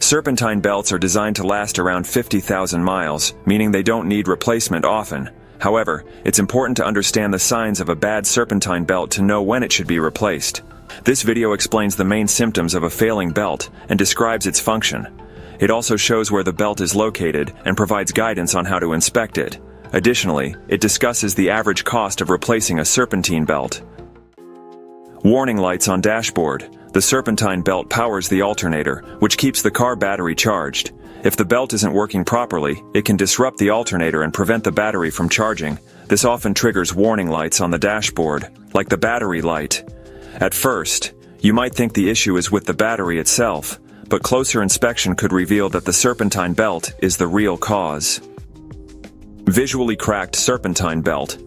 Serpentine belts are designed to last around 50,000 miles, meaning they don't need replacement often. However, it's important to understand the signs of a bad serpentine belt to know when it should be replaced. This video explains the main symptoms of a failing belt and describes its function. It also shows where the belt is located and provides guidance on how to inspect it. Additionally, it discusses the average cost of replacing a serpentine belt. Warning lights on dashboard. The serpentine belt powers the alternator, which keeps the car battery charged. If the belt isn't working properly, it can disrupt the alternator and prevent the battery from charging. This often triggers warning lights on the dashboard, like the battery light. At first, you might think the issue is with the battery itself, but closer inspection could reveal that the serpentine belt is the real cause. Visually cracked serpentine belt.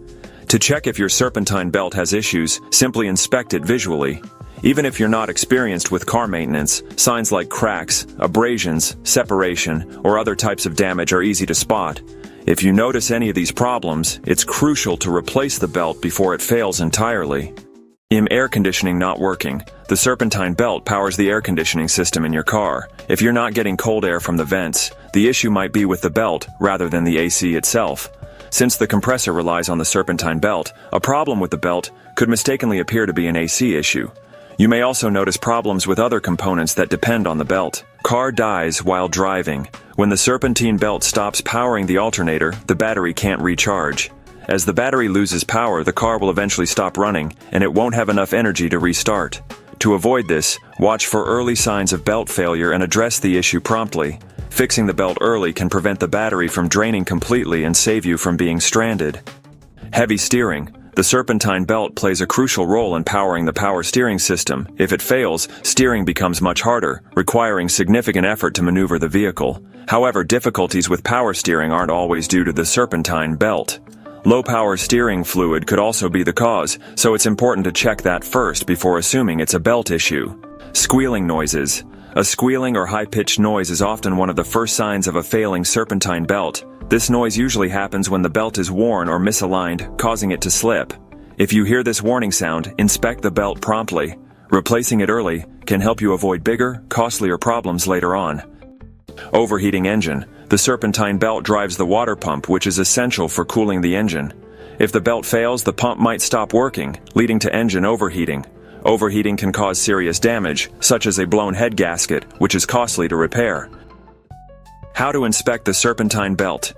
To check if your serpentine belt has issues, simply inspect it visually. Even if you're not experienced with car maintenance, signs like cracks, abrasions, separation, or other types of damage are easy to spot. If you notice any of these problems, it's crucial to replace the belt before it fails entirely. Air conditioning not working. The serpentine belt powers the air conditioning system in your car. If you're not getting cold air from the vents, the issue might be with the belt rather than the AC itself. Since the compressor relies on the serpentine belt, a problem with the belt could mistakenly appear to be an AC issue. You may also notice problems with other components that depend on the belt. Car dies while driving. When the serpentine belt stops powering the alternator, the battery can't recharge. As the battery loses power, the car will eventually stop running, and it won't have enough energy to restart. To avoid this, watch for early signs of belt failure and address the issue promptly. Fixing the belt early can prevent the battery from draining completely and save you from being stranded. Heavy steering. The serpentine belt plays a crucial role in powering the power steering system. If it fails, steering becomes much harder, requiring significant effort to maneuver the vehicle. However, difficulties with power steering aren't always due to the serpentine belt. Low-power steering fluid could also be the cause, so it's important to check that first before assuming it's a belt issue. Squealing noises. A squealing or high-pitched noise is often one of the first signs of a failing serpentine belt. This noise usually happens when the belt is worn or misaligned, causing it to slip. If you hear this warning sound, inspect the belt promptly. Replacing it early can help you avoid bigger, costlier problems later on. Overheating engine. The serpentine belt drives the water pump, which is essential for cooling the engine. If the belt fails, the pump might stop working, leading to engine overheating. Overheating can cause serious damage, such as a blown head gasket, which is costly to repair. How to inspect the serpentine belt.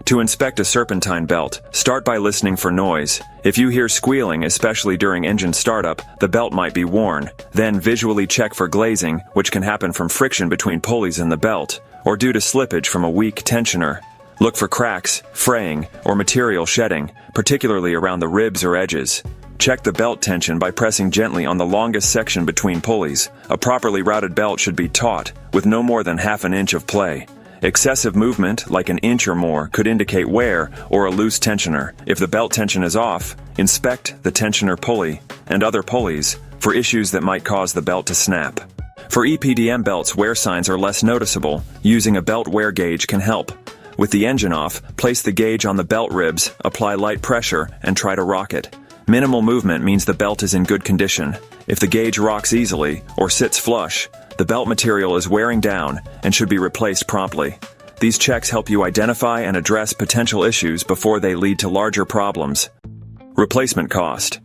To inspect a serpentine belt, start by listening for noise. If you hear squealing, especially during engine startup, the belt might be worn. Then visually check for glazing, which can happen from friction between pulleys in the belt, or due to slippage from a weak tensioner. Look for cracks, fraying, or material shedding, particularly around the ribs or edges. Check the belt tension by pressing gently on the longest section between pulleys. A properly routed belt should be taut, with no more than half an inch of play. Excessive movement, like an inch or more, could indicate wear or a loose tensioner. If the belt tension is off, inspect the tensioner pulley and other pulleys for issues that might cause the belt to snap. For EPDM belts, wear signs are less noticeable. Using a belt wear gauge can help. With the engine off, place the gauge on the belt ribs, apply light pressure, and try to rock it. Minimal movement means the belt is in good condition. If the gauge rocks easily or sits flush, the belt material is wearing down and should be replaced promptly. These checks help you identify and address potential issues before they lead to larger problems. Replacement cost.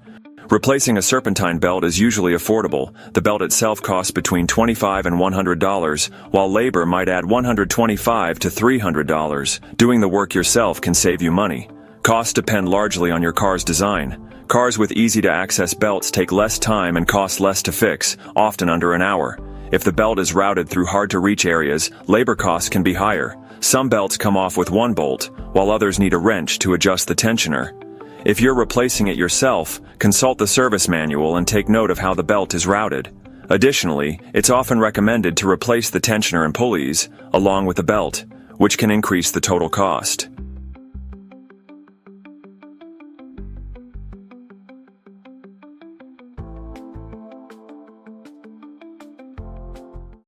Replacing a serpentine belt is usually affordable. The belt itself costs between $25 and $100, while labor might add $125 to $300. Doing the work yourself can save you money. Costs depend largely on your car's design. Cars with easy-to-access belts take less time and cost less to fix, often under an hour. If the belt is routed through hard-to-reach areas, labor costs can be higher. Some belts come off with one bolt, while others need a wrench to adjust the tensioner. If you're replacing it yourself, consult the service manual and take note of how the belt is routed. Additionally, it's often recommended to replace the tensioner and pulleys, along with the belt, which can increase the total cost.